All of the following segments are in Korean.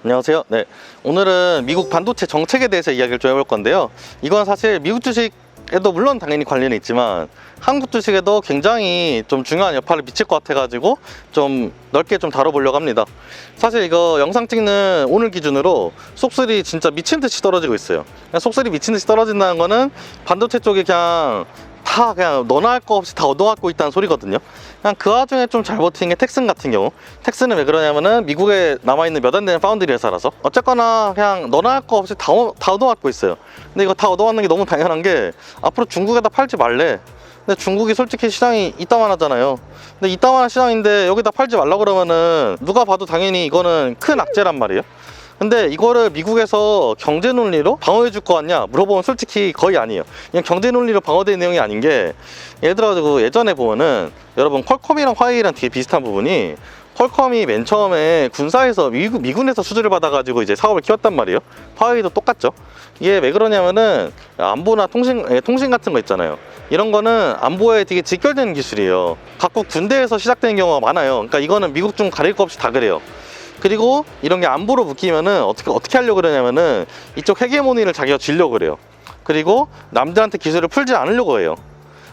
안녕하세요. 네, 오늘은 미국 반도체 정책에 대해서 이야기를 좀 해볼 건데요. 이건 사실 미국 주식에도 물론 당연히 관련이 있지만 한국 주식에도 굉장히 좀 중요한 여파를 미칠 것 같아가지고 좀 넓게 좀 다뤄보려고 합니다. 사실 이거 영상 찍는 오늘 기준으로 속설이 진짜 미친 듯이 떨어지고 있어요. 속설이 미친 듯이 떨어진다는 거는 반도체 쪽에 그냥 너나 할 거 없이 다 얻어갖고 있다는 소리거든요. 그냥 그 와중에 좀 잘 버티는 게 텍슨 같은 경우. 텍슨은 왜 그러냐면은 미국에 남아있는 몇 안 되는 파운드리 회사라서 어쨌거나 그냥 너나 할 거 없이 다 얻어갖고 있어요. 근데 이거 다 얻어갖는 게 너무 당연한 게 앞으로 중국에다 팔지 말래. 근데 중국이 솔직히 시장이 이따만하잖아요. 근데 이따만한 시장인데 여기다 팔지 말라 그러면은 누가 봐도 당연히 이거는 큰 악재란 말이에요. 근데 이거를 미국에서 경제 논리로 방어해 줄 거 같냐 물어보면 솔직히 거의 아니에요. 그냥 경제 논리로 방어된 내용이 아닌 게, 예를 들어 예전에 보면은 여러분 퀄컴이랑 화웨이랑 되게 비슷한 부분이, 퀄컴이 맨 처음에 군사에서 미군에서 수주를 받아가지고 이제 사업을 키웠단 말이에요. 화웨이도 똑같죠. 이게 왜 그러냐면은 안보나 통신 같은 거 있잖아요. 이런 거는 안보에 되게 직결되는 기술이에요. 각국 군대에서 시작되는 경우가 많아요. 그러니까 이거는 미국 중 가릴 거 없이 다 그래요. 그리고 이런 게 안보로 묶이면은 어떻게 하려고 그러냐면은 이쪽 헤게모니를 자기가 쥐려고 그래요. 그리고 남들한테 기술을 풀지 않으려고 해요.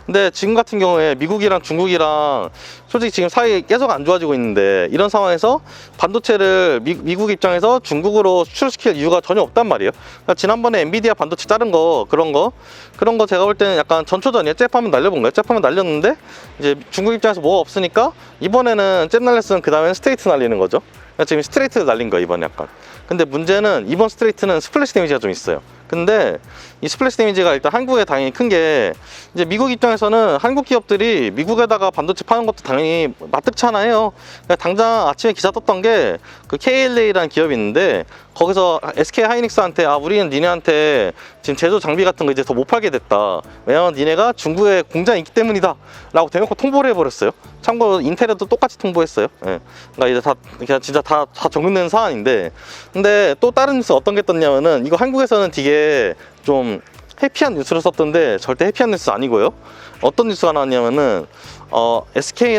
근데 지금 같은 경우에 미국이랑 중국이랑 솔직히 지금 사이 계속 안 좋아지고 있는데, 이런 상황에서 반도체를 미국 입장에서 중국으로 수출시킬 이유가 전혀 없단 말이에요. 그러니까 지난번에 엔비디아 반도체 자른 거 그런 거 제가 볼 때는 약간 전초전이에요. 잽 한번 날려본 거예요. 잽 한번 날렸는데 이제 중국 입장에서 뭐가 없으니까 이번에는 잽 날렸으면 그 다음에는 스트레이트 날리는 거죠. 그러니까 지금 스트레이트 날린 거예요, 이번에 약간. 근데 문제는 이번 스트레이트는 스플래시 데미지가 좀 있어요. 근데 이 스플래시 데미지가 일단 한국에 당연히 큰 게, 이제 미국 입장에서는 한국 기업들이 미국에다가 반도체 파는 것도 당연히 마뜩찮아요. 그러니까 당장 아침에 기사 떴던 게 그 KLA라는 기업이 있는데, 거기서 SK 하이닉스한테 우리는 니네한테 지금 제조 장비 같은 거 이제 더 못 팔게 됐다. 왜냐면 니네가 중국에 공장이 있기 때문이다 라고 대놓고 통보를 해버렸어요. 참고로 인텔에도 똑같이 통보했어요. 예. 그러니까 이제 그냥 진짜 다 적용되는 사안인데, 근데 또 다른 뉴스 어떤 게 떴냐면은, 이거 한국에서는 되게 좀 해피한 뉴스를 썼던데 절대 해피한 뉴스 아니고요. 어떤 뉴스가 나왔냐면은 SK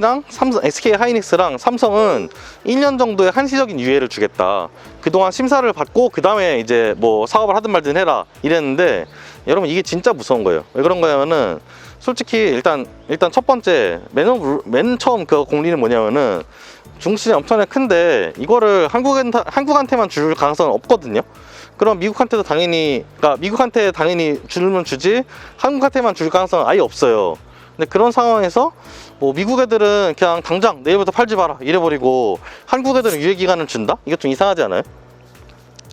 하이닉스랑 삼성은 1년 정도의 한시적인 유예를 주겠다. 그동안 심사를 받고 그 다음에 이제 뭐 사업을 하든 말든 해라 이랬는데, 여러분 이게 진짜 무서운 거예요. 왜 그런 거냐면은, 솔직히 일단 첫 번째 맨 처음 그 공리는 뭐냐면은, 중국 시장이 엄청나게 큰데 이거를 한국한테만 줄 가능성은 없거든요. 그럼 미국한테 당연히 주면 주지 한국한테만 줄 가능성은 아예 없어요. 근데 그런 상황에서 뭐 미국 애들은 그냥 당장 내일부터 팔지 마라 이래버리고 한국 애들은 유예 기간을 준다? 이거 좀 이상하지 않아요?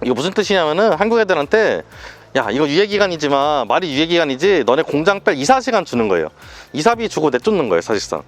이거 무슨 뜻이냐면은, 한국 애들한테 야 이거 유예 기간이지만 말이 유예 기간이지 너네 공장 뺄 이사시간 주는 거예요. 이사비 주고 내쫓는 거예요, 사실상.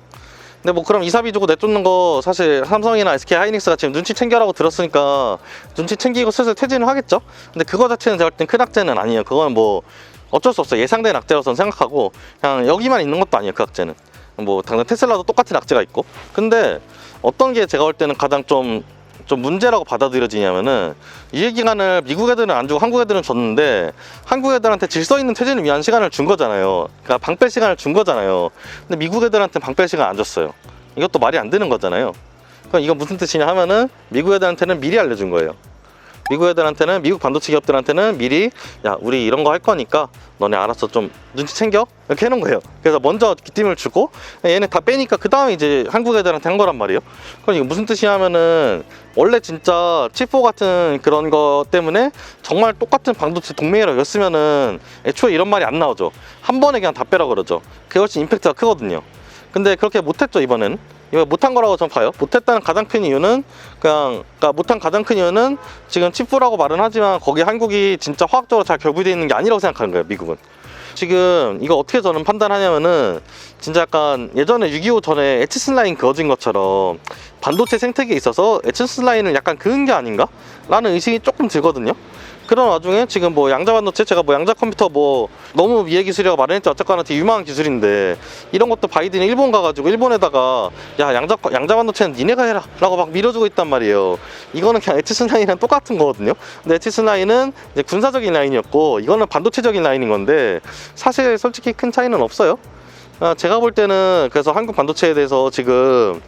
근데 뭐 그럼 이사비 주고 내쫓는 거 사실 삼성이나 SK 하이닉스가 지금 눈치 챙겨라고 들었으니까 눈치 챙기고 슬슬 퇴진을 하겠죠. 근데 그거 자체는 제가 볼 땐 큰 악재는 아니에요. 그건 뭐 어쩔 수 없어요. 예상된 악재라서 생각하고, 그냥 여기만 있는 것도 아니에요, 그 악재는. 뭐 당장 테슬라도 똑같은 악재가 있고. 근데 어떤 게 제가 볼 때는 가장 좀 문제라고 받아들여지냐면은, 유예기간을 미국 애들은 안 주고 한국 애들은 줬는데 한국 애들한테 질서 있는 퇴진을 위한 시간을 준 거잖아요. 그러니까 방 뺄 시간을 준 거잖아요. 근데 미국 애들한테 방 뺄 시간 안 줬어요. 이것도 말이 안 되는 거잖아요. 그럼 이건 무슨 뜻이냐 하면은, 미국 애들한테는 미리 알려준 거예요. 미국 반도체 기업들한테는 미리, 야 우리 이런 거 할 거니까 너네 알아서 좀 눈치 챙겨 이렇게 해놓은 거예요. 그래서 먼저 기팀을 주고 얘네 다 빼니까 그 다음에 이제 한국 애들한테 한 거란 말이에요. 그럼 이게 무슨 뜻이냐면은, 원래 진짜 칩4 같은 그런 거 때문에 정말 똑같은 반도체 동맹이라고 였으면은 애초에 이런 말이 안 나오죠. 한 번에 그냥 다 빼라 그러죠. 그게 훨씬 임팩트가 크거든요. 근데 그렇게 못했죠, 이번엔. 이거 못한 거라고 전 봐요. 못했다는 가장 큰 이유는 못한 가장 큰 이유는, 지금 칩4라고 말은 하지만 거기 한국이 진짜 화학적으로 잘 결부되어 있는 게 아니라고 생각하는 거예요, 미국은. 지금 이거 어떻게 저는 판단하냐면은, 진짜 약간 예전에 6.25 전에 에치슨 라인 그어진 것처럼 반도체 생태계에 있어서 에치슨 라인을 약간 그은 게 아닌가? 라는 의식이 조금 들거든요. 그런 와중에 지금 뭐 양자 반도체, 제가 뭐 양자 컴퓨터 뭐 너무 미래 기술이라고 말했는지 어쨌거나 되게 유망한 기술인데, 이런 것도 바이든이 일본 가가지고 일본에다가 야 양자 반도체는 니네가 해라 라고 막 밀어주고 있단 말이에요. 이거는 그냥 에치슨 라인이랑 똑같은 거거든요. 근데 에치슨 라인은 이제 군사적인 라인이었고, 이거는 반도체적인 라인인 건데 사실 솔직히 큰 차이는 없어요. 제가 볼 때는 그래서 한국 반도체에 대해서 지금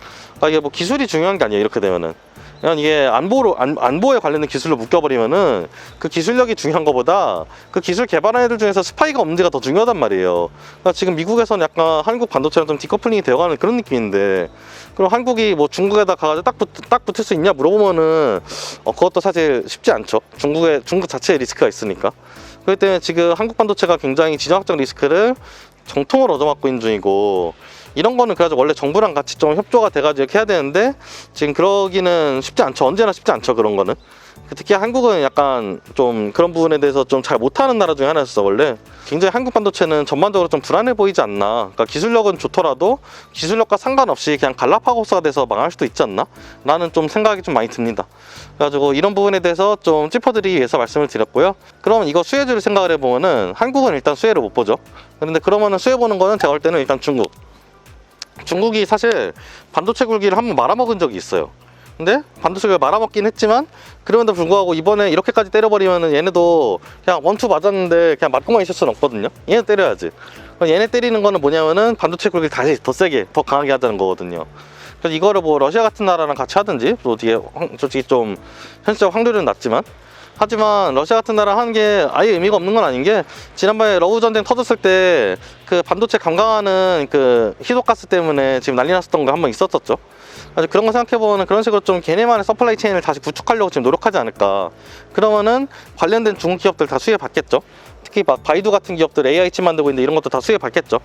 이게 뭐 기술이 중요한 게 아니에요, 이렇게 되면은. 그냥 이게 안보에 관련된 기술로 묶여버리면은 그 기술력이 중요한 것보다 그 기술 개발한 애들 중에서 스파이가 없는지가 더 중요하단 말이에요. 그러니까 지금 미국에서는 약간 한국 반도체랑 좀 디커플링이 되어가는 그런 느낌인데, 그럼 한국이 뭐 중국에다 가가지고 딱 붙을 수 있냐 물어보면은 그것도 사실 쉽지 않죠. 중국 자체에 리스크가 있으니까. 그렇기 때문에 지금 한국 반도체가 굉장히 지정학적 리스크를 정통으로 얻어맞고 있는 중이고, 이런 거는 그래가지고 원래 정부랑 같이 좀 협조가 돼가지고 이렇게 해야 되는데 지금 그러기는 쉽지 않죠. 언제나 쉽지 않죠, 그런 거는. 특히 한국은 약간 좀 그런 부분에 대해서 좀 잘 못하는 나라 중에 하나였어. 원래 굉장히 한국 반도체는 전반적으로 좀 불안해 보이지 않나. 그러니까 기술력은 좋더라도 기술력과 상관없이 그냥 갈라파고스가 돼서 망할 수도 있지 않나 라는 좀 생각이 좀 많이 듭니다. 그래가지고 이런 부분에 대해서 좀 짚어드리기 위해서 말씀을 드렸고요. 그럼 이거 수혜주를 생각을 해보면은 한국은 일단 수혜를 못 보죠. 그런데 그러면은 수혜 보는 거는 제가 볼 때는 일단 중국이 사실 반도체 굴기를 한번 말아먹은 적이 있어요. 근데 반도체를 말아먹긴 했지만 그럼에도 불구하고 이번에 이렇게까지 때려버리면은 얘네도 그냥 원투 맞았는데 그냥 맞고만 있을 수는 없거든요. 얘네 때려야지. 얘네 때리는 거는 뭐냐면은 반도체 굴기를 다시 더 세게 더 강하게 하자는 거거든요. 그래서 이거를 뭐 러시아 같은 나라랑 같이 하든지, 또 뒤에 솔직히 좀 현실적 확률은 낮지만, 하지만 러시아 같은 나라 하는 게 아예 의미가 없는 건 아닌 게, 지난번에 러우 전쟁 터졌을 때 그 반도체 감강하는 그 희소가스 때문에 지금 난리 났었던 거 한번 있었었죠. 그래서 그런 거 생각해보면 그런 식으로 좀 걔네만의 서플라이 체인을 다시 구축하려고 지금 노력하지 않을까. 그러면은 관련된 중국 기업들 다 수혜 받겠죠. 특히 막 바이두 같은 기업들 AI 칩 만들고 있는데 이런 것도 다 수혜 받겠죠.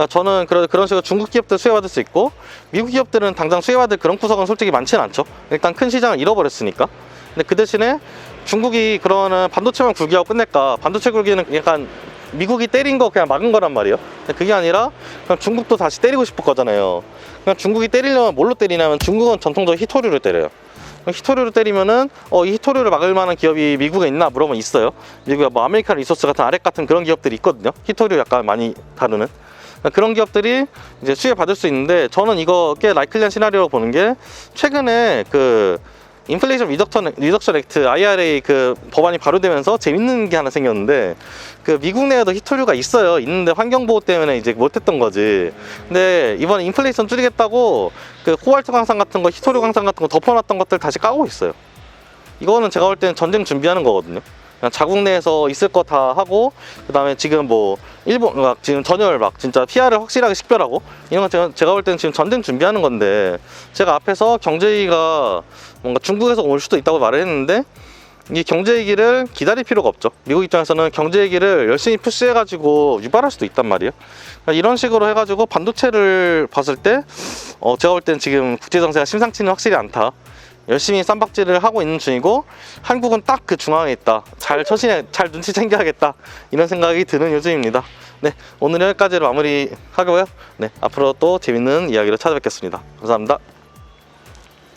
저는 그런 식으로 중국 기업들 수혜받을 수 있고, 미국 기업들은 당장 수혜받을 그런 구석은 솔직히 많지는 않죠. 일단 큰 시장을 잃어버렸으니까. 근데 그 대신에 중국이 그러는 반도체만 굴기하고 끝낼까? 반도체 굴기는 약간 미국이 때린 거 그냥 막은 거란 말이에요. 근데 그게 아니라 그냥 중국도 다시 때리고 싶을 거잖아요. 그냥 중국이 때리려면 뭘로 때리냐면, 중국은 전통적으로 히토류를 때려요. 히토류를 때리면은 이 히토류를 막을 만한 기업이 미국에 있나 물어보면 있어요. 미국에 뭐 아메리칸 리소스 같은 아렉 같은 그런 기업들이 있거든요. 히토류 약간 많이 다루는 그런 기업들이 이제 수혜 받을 수 있는데, 저는 이거 꽤 라이클리한 시나리오로 보는 게, 최근에 그 인플레이션 리덕션 액트 IRA 그 법안이 발효되면서 재밌는 게 하나 생겼는데, 그 미국 내에도 히토류가 있어요. 있는데 환경보호 때문에 이제 못했던 거지. 근데 이번에 인플레이션 줄이겠다고 그 코발트 광산 같은 거, 히토류 광산 같은 거 덮어놨던 것들 다시 까고 있어요. 이거는 제가 볼 때는 전쟁 준비하는 거거든요. 그냥 자국 내에서 있을 거 다 하고, 그 다음에 지금 뭐 일본 막 지금 전열 막 진짜 PR을 확실하게 식별하고 이런 거 제가 볼 때는 지금 전쟁 준비하는 건데, 제가 앞에서 경제위기가 뭔가 중국에서 올 수도 있다고 말을 했는데, 이 경제위기를 기다릴 필요가 없죠. 미국 입장에서는 경제위기를 열심히 푸시해가지고 유발할 수도 있단 말이에요. 그러니까 이런 식으로 해가지고 반도체를 봤을 때 제가 볼 때는 지금 국제정세가 심상치는 확실히 않다. 열심히 쌈박질을 하고 있는 중이고, 한국은 딱 그 중앙에 있다. 잘 눈치 챙겨야겠다. 이런 생각이 드는 요즘입니다. 네, 오늘 여기까지로 마무리하고요. 네, 앞으로 또 재밌는 이야기로 찾아뵙겠습니다. 감사합니다.